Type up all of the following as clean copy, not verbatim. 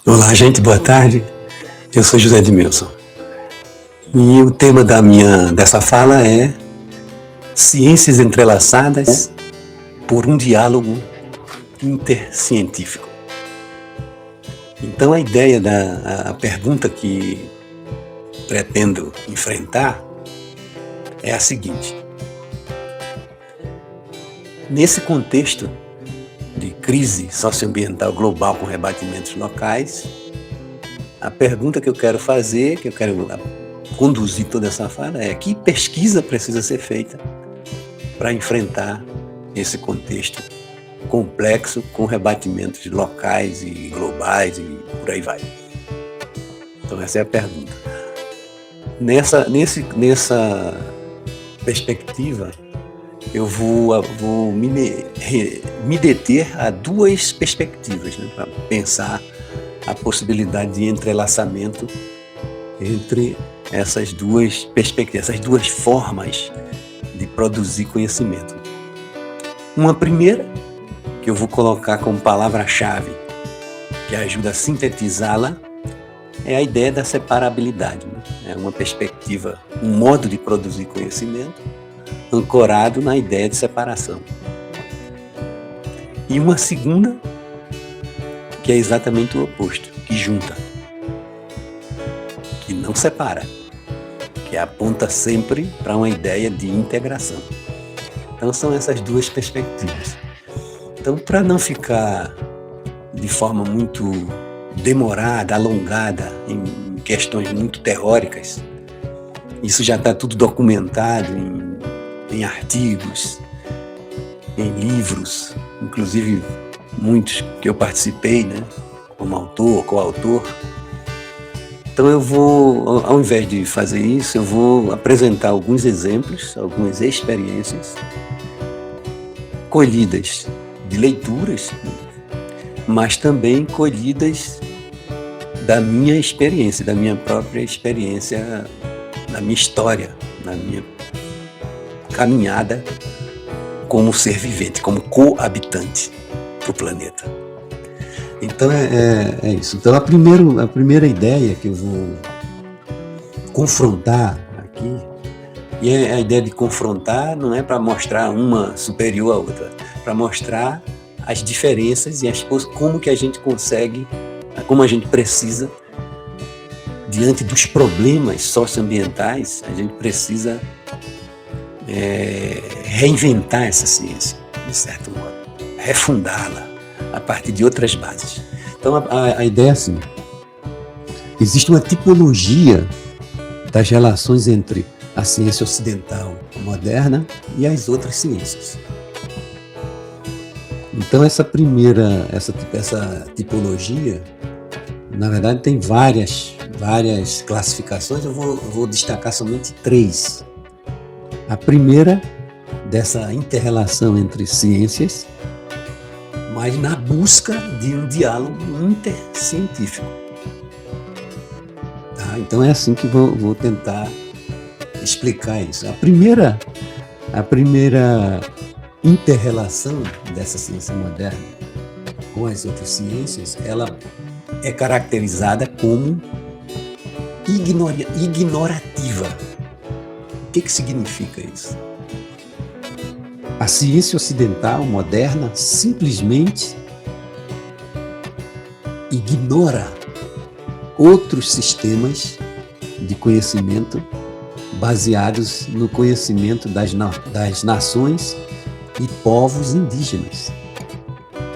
Olá, gente, boa tarde. Eu sou José Edmilson. E o tema dessa fala é Ciências entrelaçadas por um diálogo intercientífico. Então a ideia a pergunta que pretendo enfrentar é a seguinte: nesse contexto de crise socioambiental global com rebatimentos locais, a pergunta que eu quero fazer, que eu quero conduzir toda essa fala é: que pesquisa precisa ser feita para enfrentar esse contexto complexo com rebatimentos locais e globais e por aí vai? Então essa é a pergunta. Nessa perspectiva, eu vou me deter a duas perspectivas, né, para pensar a possibilidade de entrelaçamento entre essas duas perspectivas, essas duas formas de produzir conhecimento. Uma primeira, que eu vou colocar como palavra-chave, que ajuda a sintetizá-la, é a ideia da separabilidade, né? É uma perspectiva, um modo de produzir conhecimento ancorado na ideia de separação. E uma segunda, que é exatamente o oposto, que junta, que não separa, que aponta sempre para uma ideia de integração. Então são essas duas perspectivas. Então, para não ficar de forma muito demorada, alongada, em questões muito teóricas, isso já está tudo documentado em artigos, em livros, inclusive muitos que eu participei, né, como autor, coautor. Então eu vou, ao invés de fazer isso, eu vou apresentar alguns exemplos, algumas experiências colhidas de leituras, mas também colhidas da minha experiência, da minha própria experiência, da minha história, da minha caminhada como ser vivente, como coabitante do planeta. Então é isso. Então a primeira ideia que eu vou confrontar aqui, e a ideia de confrontar não é para mostrar uma superior à outra, para mostrar as diferenças e como que a gente consegue, como a gente precisa, diante dos problemas socioambientais, a gente precisa reinventar essa ciência, de certo modo, refundá-la a partir de outras bases. Então a ideia é assim: existe uma tipologia das relações entre a ciência ocidental moderna e as outras ciências. Então essa tipologia, na verdade, tem várias classificações. Eu vou destacar somente três. A primeira, dessa inter-relação entre ciências, mas na busca de um diálogo intercientífico. Tá? Então é assim que vou tentar explicar isso. A primeira inter-relação dessa ciência moderna com as outras ciências, ela é caracterizada como ignorativa. O que significa isso? A ciência ocidental moderna simplesmente ignora outros sistemas de conhecimento baseados no conhecimento das nações e povos indígenas,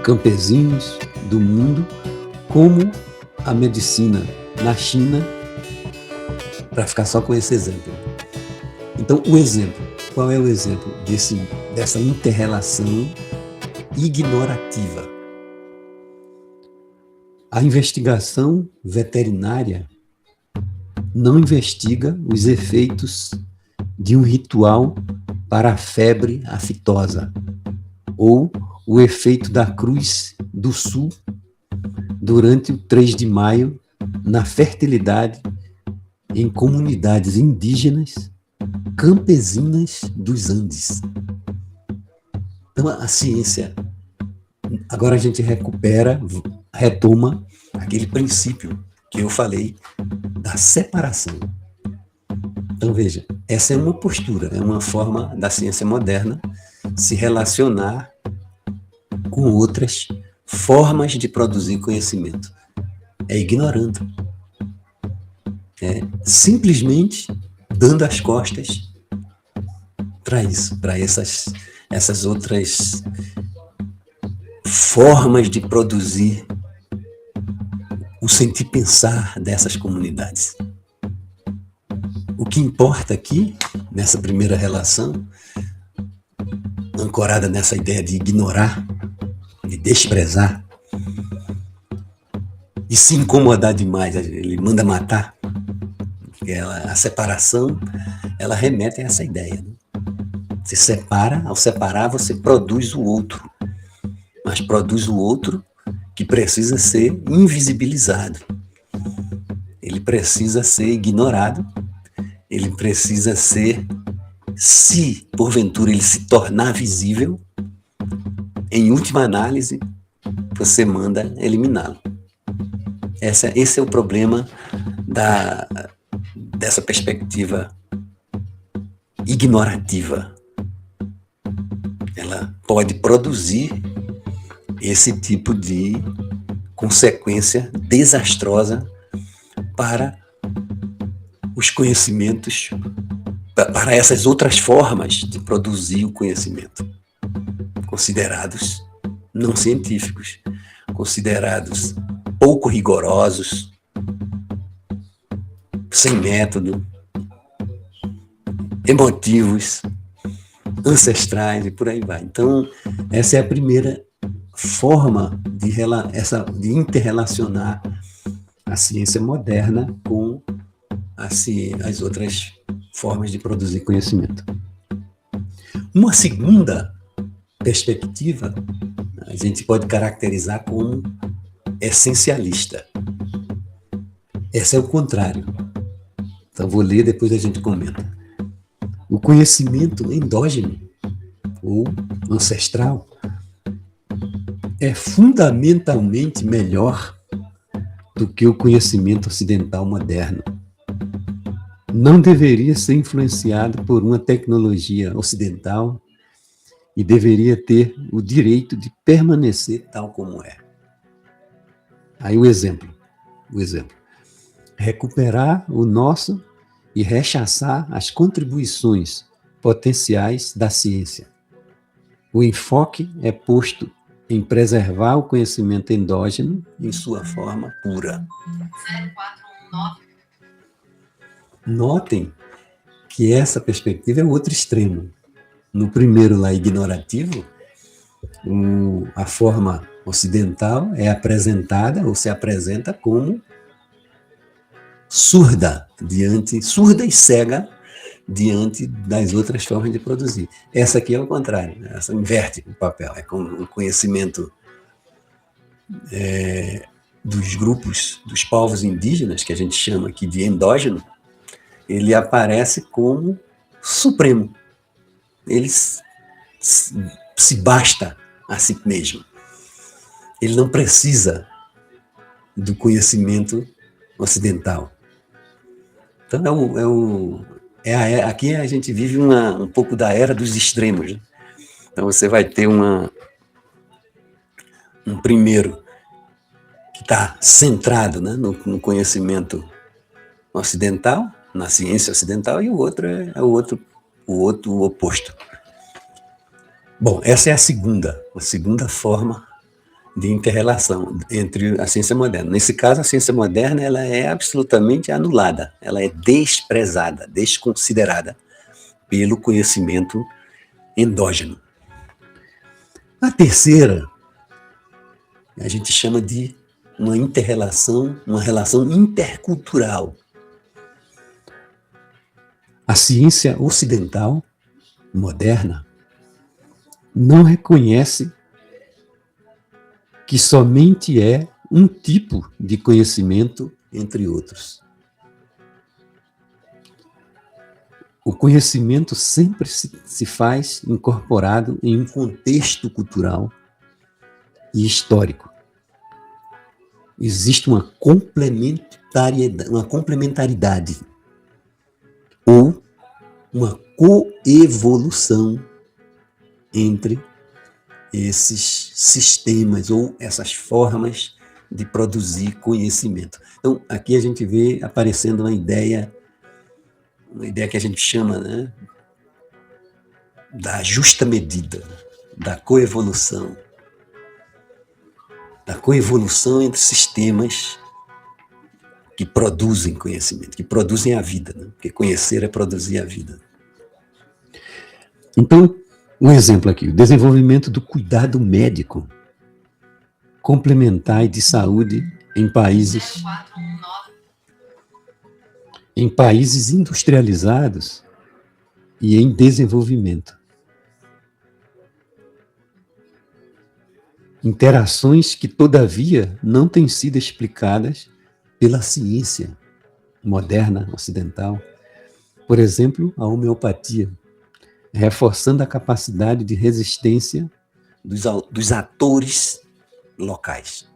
campesinos do mundo, como a medicina na China, para ficar só com esse exemplo. Então, o exemplo, qual é o exemplo dessa inter-relação ignorativa? A investigação veterinária não investiga os efeitos de um ritual para a febre aftosa, ou o efeito da Cruz do Sul durante o 3 de maio na fertilidade em comunidades indígenas campesinas dos Andes. Então a ciência, agora a gente recupera retoma aquele princípio que eu falei da separação. Então, veja, essa é uma postura, é uma forma da ciência moderna se relacionar com outras formas de produzir conhecimento. É ignorando. É simplesmente dando as costas para isso, para essas outras formas de produzir o sentir pensar dessas comunidades. O que importa aqui, nessa primeira relação, ancorada nessa ideia de ignorar, de desprezar, e se incomodar demais, ele manda matar, porque a separação, ela remete a essa ideia. Né? Você separa, ao separar você produz o outro, mas produz o outro que precisa ser invisibilizado. Ele precisa ser ignorado, ele precisa ser, se porventura ele se tornar visível, em última análise, você manda eliminá-lo. Esse é o problema dessa perspectiva ignorativa. Ela pode produzir esse tipo de consequência desastrosa para os conhecimentos, para essas outras formas de produzir o conhecimento, considerados não científicos, considerados pouco rigorosos, sem método, emotivos, ancestrais e por aí vai. Então, essa é a primeira forma de interrelacionar a ciência moderna com as outras formas de produzir conhecimento. Uma segunda perspectiva a gente pode caracterizar como essencialista. Essa é o contrário. Então, vou ler, depois a gente comenta. O conhecimento endógeno, ou ancestral, é fundamentalmente melhor do que o conhecimento ocidental moderno. Não deveria ser influenciado por uma tecnologia ocidental e deveria ter o direito de permanecer tal como é. Aí o exemplo. Recuperar o nosso e rechaçar as contribuições potenciais da ciência. O enfoque é posto em preservar o conhecimento endógeno em sua forma pura. 0419. Notem que essa perspectiva é outro extremo. No primeiro lá, ignorativo, a forma ocidental é apresentada ou se apresenta como surda e cega diante das outras formas de produzir. Essa aqui é o contrário, né? Essa inverte o papel, é como o conhecimento dos grupos, dos povos indígenas, que a gente chama aqui de endógeno, ele aparece como supremo. Ele se basta a si mesmo. Ele não precisa do conhecimento ocidental. Então, aqui a gente vive um pouco da era dos extremos. Né? Então, você vai ter um primeiro que está centrado, né, no conhecimento ocidental, na ciência ocidental, e o outro é o oposto. Bom, essa é a segunda forma de inter-relação entre a ciência moderna. Nesse caso, a ciência moderna ela é absolutamente anulada, ela é desprezada, desconsiderada pelo conhecimento endógeno. A terceira, a gente chama de uma inter-relação, uma relação intercultural. A ciência ocidental, moderna, não reconhece que somente é um tipo de conhecimento entre outros. O conhecimento sempre se faz incorporado em um contexto cultural e histórico. existe uma complementaridade ou uma coevolução entre esses sistemas ou essas formas de produzir conhecimento. Então, aqui a gente vê aparecendo uma ideia que a gente chama, né, da justa medida, da coevolução entre sistemas que produzem conhecimento, que produzem a vida, né? Porque conhecer é produzir a vida. Então, um exemplo aqui, o desenvolvimento do cuidado médico complementar e de saúde em países industrializados e em desenvolvimento. Interações que, todavia, não têm sido explicadas pela ciência moderna, ocidental. Por exemplo, a homeopatia, reforçando a capacidade de resistência dos atores locais.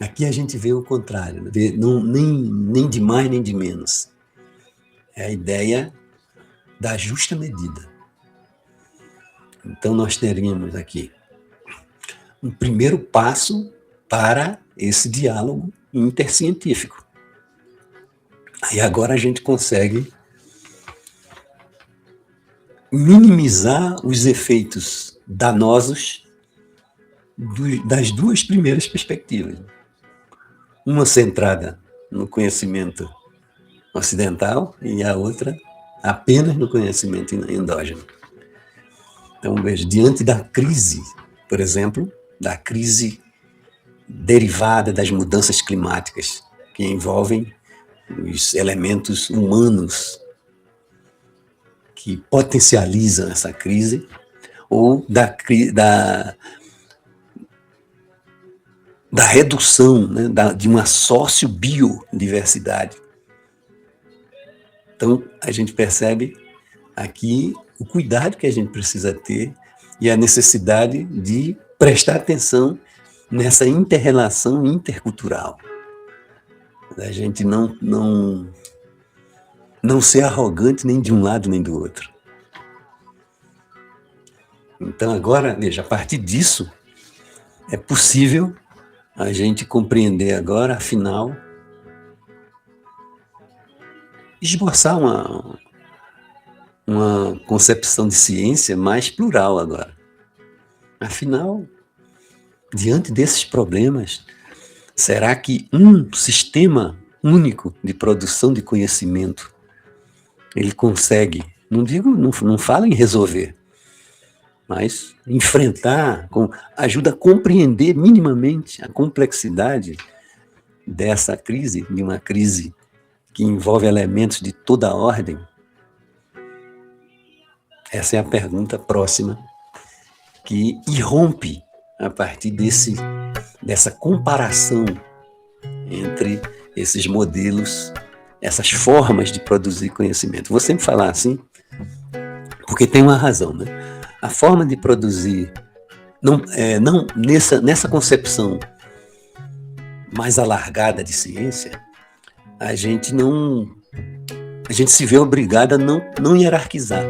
Aqui a gente vê o contrário, nem de mais nem de menos. É a ideia da justa medida. Então nós teríamos aqui um primeiro passo para esse diálogo intercientífico. Aí agora a gente consegue minimizar os efeitos danosos das duas primeiras perspectivas. Uma centrada no conhecimento ocidental e a outra apenas no conhecimento endógeno. Então, veja, diante da crise, por exemplo, da crise derivada das mudanças climáticas, que envolvem os elementos humanos que potencializam essa crise, ou da redução, né, de uma sociobiodiversidade. Então, a gente percebe aqui o cuidado que a gente precisa ter e a necessidade de prestar atenção nessa inter-relação intercultural. A gente não ser arrogante nem de um lado nem do outro. Então, agora, veja, a partir disso, é possível a gente compreender agora, afinal, esboçar uma concepção de ciência mais plural agora. Afinal, diante desses problemas, será que um sistema único de produção de conhecimento, ele consegue, não falo em resolver, mas enfrentar, ajuda a compreender minimamente a complexidade dessa crise, de uma crise que envolve elementos de toda a ordem? Essa é a pergunta próxima que irrompe a partir dessa comparação entre esses modelos, essas formas de produzir conhecimento. Vou sempre falar assim, porque tem uma razão, né? A forma de produzir, nessa concepção mais alargada de ciência, a gente se vê obrigado a não hierarquizar,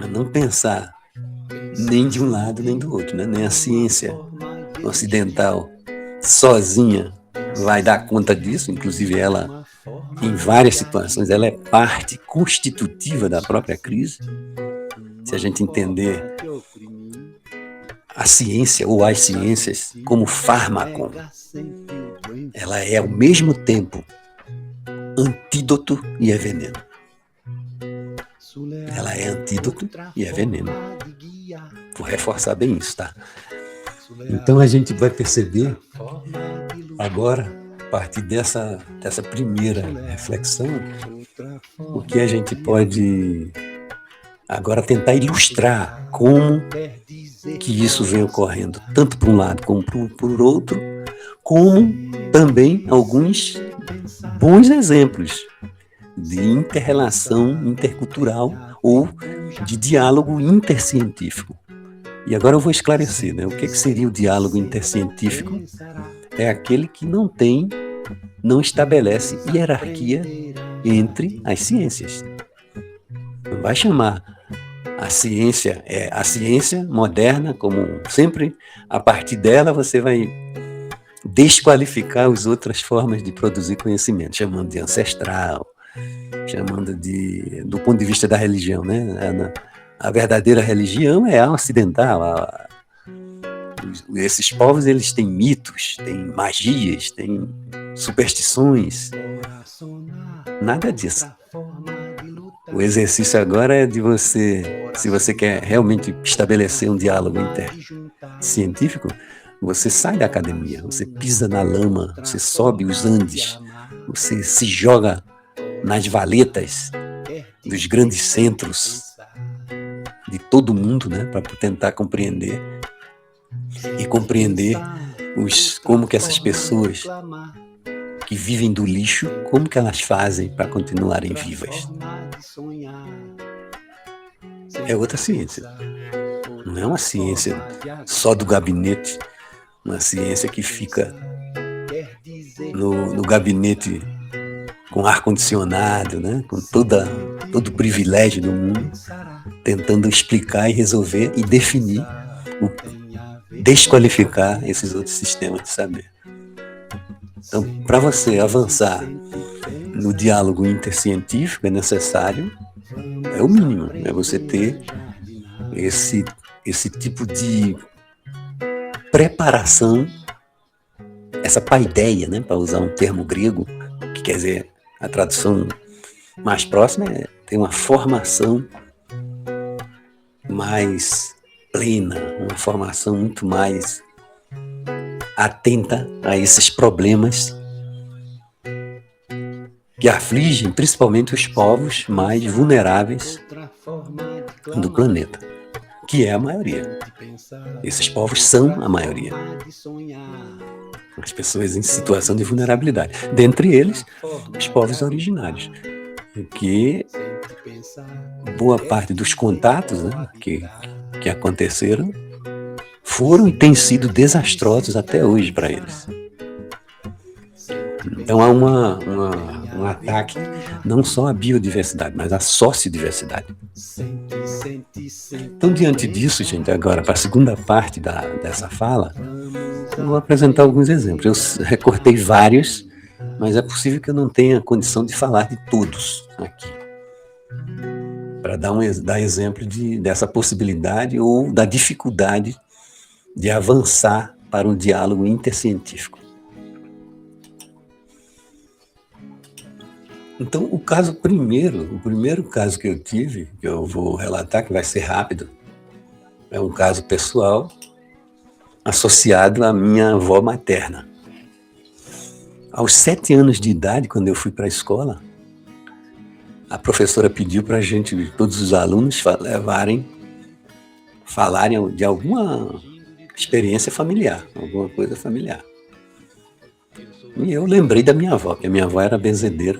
a não pensar nem de um lado nem do outro, né? Nem a ciência ocidental sozinha vai dar conta disso, inclusive ela, em várias situações, ela é parte constitutiva da própria crise. Se a gente entender a ciência ou as ciências como fármaco, ela é ao mesmo tempo antídoto e é veneno. Ela é antídoto e é veneno. Vou reforçar bem isso, tá? Então a gente vai perceber agora, a partir dessa primeira reflexão, o que a gente pode agora tentar ilustrar como que isso vem ocorrendo, tanto por um lado como por outro, como também alguns bons exemplos de inter-relação intercultural ou de diálogo intercientífico. E agora eu vou esclarecer, né? O que seria o diálogo intercientífico? É aquele que não estabelece hierarquia entre as ciências. Não vai chamar a ciência moderna, como sempre, a partir dela você vai desqualificar as outras formas de produzir conhecimento, chamando de ancestral, chamando do ponto de vista da religião, né? A verdadeira religião é a ocidental. Esses povos, eles têm mitos, têm magias, têm superstições. Nada disso. O exercício agora é de você, se você quer realmente estabelecer um diálogo intercientífico, você sai da academia, você pisa na lama, você sobe os Andes, você se joga nas valetas dos grandes centros de todo mundo, né, para tentar compreender como que essas pessoas que vivem do lixo, como que elas fazem para continuarem vivas. É outra ciência. Não é uma ciência só do gabinete, uma ciência que fica no gabinete com ar-condicionado, né? Com todo o privilégio do mundo, tentando explicar e resolver e definir, desqualificar esses outros sistemas de saber. Então, para você avançar no diálogo intercientífico, é necessário, é o mínimo, é você ter esse tipo de preparação, essa paideia, né, para usar um termo grego, que quer dizer, a tradução mais próxima é ter uma formação mais plena, uma formação muito mais atenta a esses problemas que afligem principalmente os povos mais vulneráveis do planeta, que é a maioria. Esses povos são a maioria. As pessoas em situação de vulnerabilidade. Dentre eles, os povos originários. Que boa parte dos contatos, né, que aconteceram foram e têm sido desastrosos até hoje para eles. Então há um ataque não só à biodiversidade, mas à sociodiversidade. Então, diante disso, gente, agora para a segunda parte dessa fala, eu vou apresentar alguns exemplos. Eu recortei vários, mas é possível que eu não tenha condição de falar de todos aqui. Para dar exemplo dessa possibilidade ou da dificuldade de avançar para um diálogo intercientífico. Então, o primeiro caso que eu tive, que eu vou relatar, que vai ser rápido, é um caso pessoal associado à minha avó materna. Aos 7 anos de idade, quando eu fui para a escola, a professora pediu para todos os alunos falarem de alguma experiência familiar, alguma coisa familiar. E eu lembrei da minha avó, que a minha avó era benzedeira.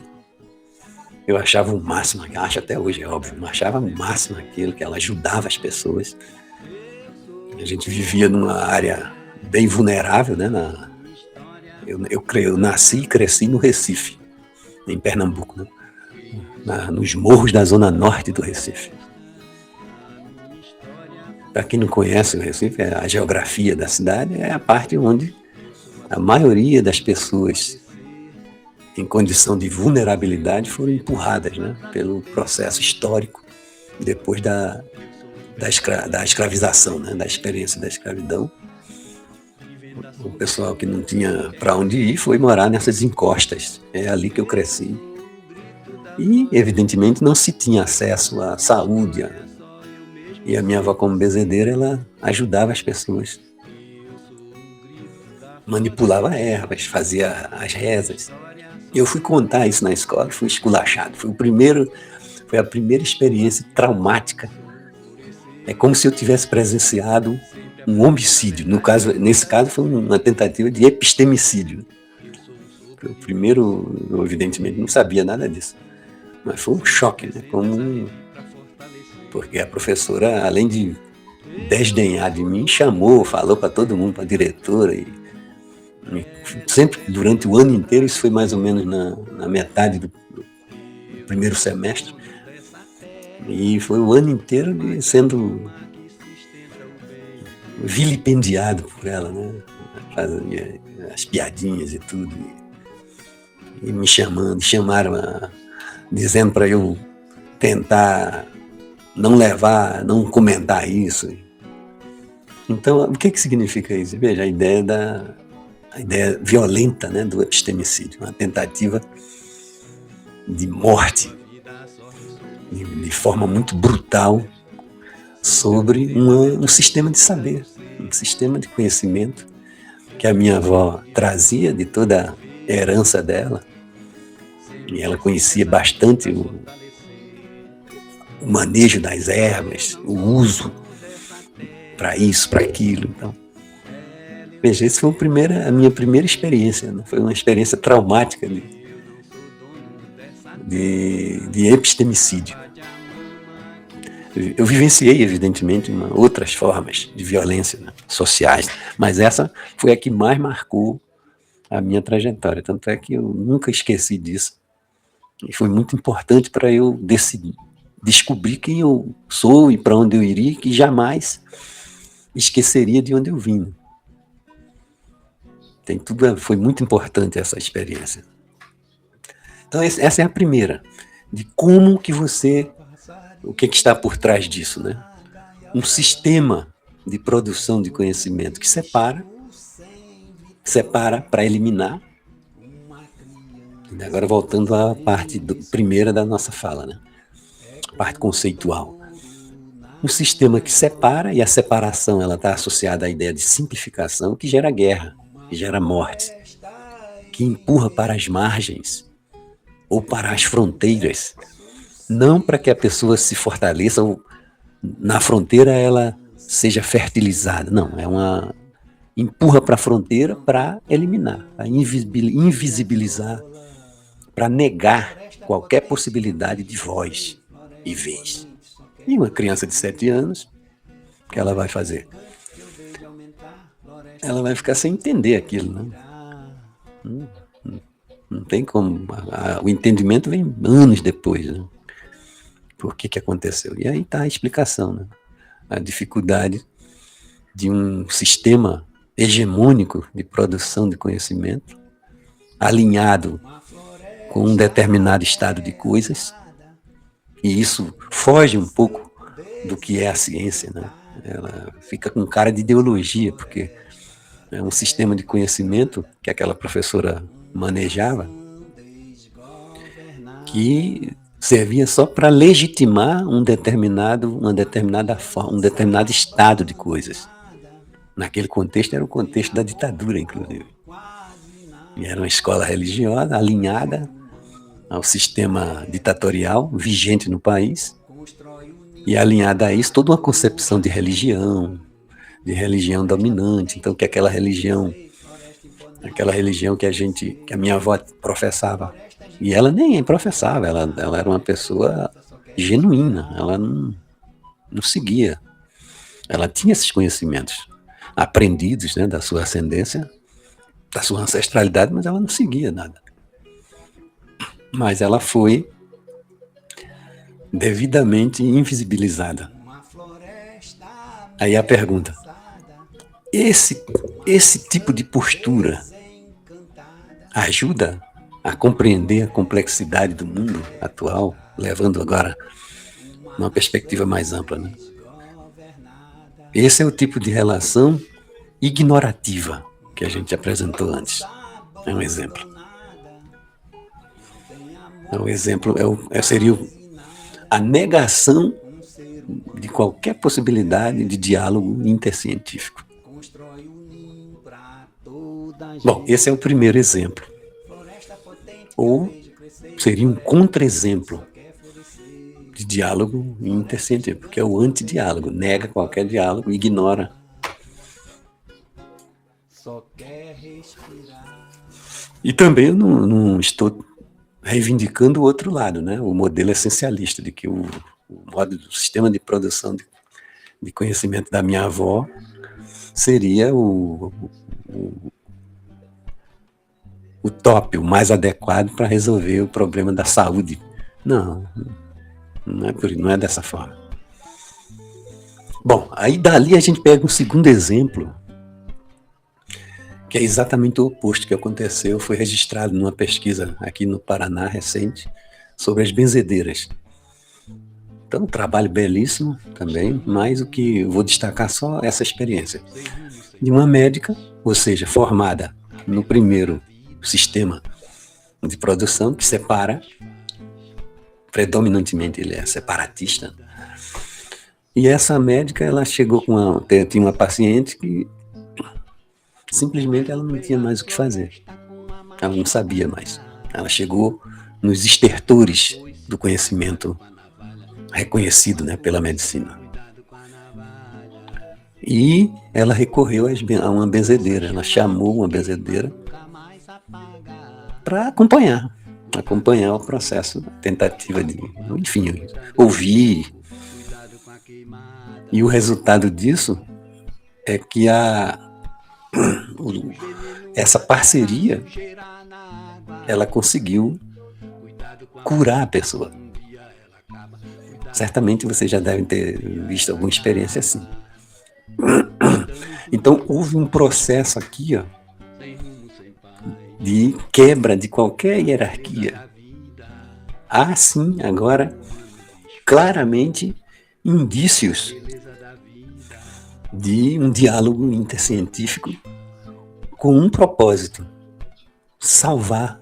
Eu achava o máximo, acho até hoje, é óbvio, mas achava o máximo aquilo, que ela ajudava as pessoas. A gente vivia numa área bem vulnerável, né? Eu nasci e cresci no Recife, em Pernambuco, né? Nos morros da zona norte do Recife. Para quem não conhece o Recife, a geografia da cidade é a parte onde a maioria das pessoas em condição de vulnerabilidade foram empurradas, né, pelo processo histórico depois da escravização, né, da experiência da escravidão. O pessoal que não tinha para onde ir foi morar nessas encostas. É ali que eu cresci. E, evidentemente, não se tinha acesso à saúde. E a minha avó, como benzedeira, ela ajudava as pessoas. Manipulava ervas, fazia as rezas. Eu fui contar isso na escola, fui esculachado. Foi a primeira experiência traumática. É como se eu tivesse presenciado um homicídio. Nesse caso, foi uma tentativa de epistemicídio. O primeiro, eu, evidentemente, não sabia nada disso. Mas foi um choque, né? Porque a professora, além de desdenhar de mim, chamou, falou para todo mundo, para a diretora, sempre durante o ano inteiro, isso foi mais ou menos na metade do primeiro semestre, e foi o ano inteiro sendo vilipendiado por ela, né? Fazia as piadinhas e tudo, e me chamaram dizendo para eu tentar não comentar isso. Então, o que significa isso? Veja, a ideia violenta, né, do epistemicídio, uma tentativa de morte, de forma muito brutal, sobre um sistema de saber, um sistema de conhecimento que a minha avó trazia de toda a herança dela, e ela conhecia bastante o manejo das ervas, o uso para isso, para aquilo. Então, veja, essa foi a minha primeira experiência, né? Foi uma experiência traumática de epistemicídio. Eu vivenciei, evidentemente, outras formas de violência, né, sociais, mas essa foi a que mais marcou a minha trajetória. Tanto é que eu nunca esqueci disso. E foi muito importante para eu descobrir quem eu sou e para onde eu iria, que jamais esqueceria de onde eu vim. Foi muito importante essa experiência. Então, essa é a primeira, de como que o que está por trás disso, né? Um sistema de produção de conhecimento que separa para eliminar. Agora voltando à parte primeira da nossa fala, né? A parte conceitual. Um sistema que separa, e a separação ela está associada à ideia de simplificação, que gera guerra, que gera morte, que empurra para as margens ou para as fronteiras, não para que a pessoa se fortaleça ou na fronteira ela seja fertilizada, não, empurra para a fronteira para eliminar, para invisibilizar, para negar qualquer possibilidade de voz e vez. E uma criança de 7 anos, o que ela vai fazer? Ela vai ficar sem entender aquilo, né? Não tem como. O entendimento vem anos depois, né? Por que aconteceu? E aí está a explicação, né? A dificuldade de um sistema hegemônico de produção de conhecimento alinhado com um determinado estado de coisas, e isso foge um pouco do que é a ciência, né? Ela fica com cara de ideologia, porque é um sistema de conhecimento que aquela professora manejava, que servia só para legitimar uma determinada forma, um determinado estado de coisas. Naquele contexto era o contexto da ditadura, inclusive. E era uma escola religiosa alinhada ao sistema ditatorial vigente no país, e alinhada a isso toda uma concepção de religião dominante. Então, que aquela religião que a minha avó professava, e ela nem professava, ela era uma pessoa genuína, ela não seguia, ela tinha esses conhecimentos aprendidos, né, da sua ascendência, da sua ancestralidade, mas ela não seguia nada. Mas ela foi devidamente invisibilizada. Aí a pergunta: esse tipo de postura ajuda a compreender a complexidade do mundo atual, levando agora uma perspectiva mais ampla, né? Esse é o tipo de relação ignorativa que a gente apresentou antes. É um exemplo. Seria a negação de qualquer possibilidade de diálogo intercientífico. Bom, esse é o primeiro exemplo. Ou seria um contra-exemplo de diálogo intercientífico, que é o antidiálogo, nega qualquer diálogo, ignora. E também eu não estou reivindicando o outro lado, né? O modelo essencialista, de que o sistema de produção de conhecimento da minha avó seria o top, o mais adequado para resolver o problema da saúde. Não, não é dessa forma. Bom, aí dali a gente pega um segundo exemplo, que é exatamente o oposto que aconteceu, foi registrado numa pesquisa aqui no Paraná recente, sobre as benzedeiras. Então, um trabalho belíssimo também, mas o que eu vou destacar só essa experiência de uma médica, ou seja, formada no primeiro sistema de produção, que separa, predominantemente ele é separatista, e essa médica, ela chegou tinha uma paciente que simplesmente ela não tinha mais o que fazer, ela não sabia mais, ela chegou nos estertores do conhecimento reconhecido, né, pela medicina. E ela recorreu a uma benzedeira, ela chamou uma benzedeira para acompanhar o processo, a tentativa de, enfim, ouvir. E o resultado disso é que essa parceria, ela conseguiu curar a pessoa. Certamente vocês já devem ter visto alguma experiência assim. Então, houve um processo aqui, ó, de quebra de qualquer hierarquia. Há, sim, agora, claramente, indícios de um diálogo intercientífico com um propósito: salvar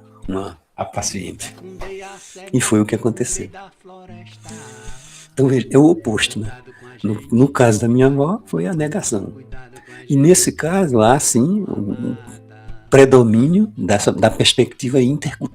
a paciente. E foi o que aconteceu. Então, veja, é o oposto, né? No caso da minha avó, foi a negação. E nesse caso, há sim um predomínio da perspectiva intercultural.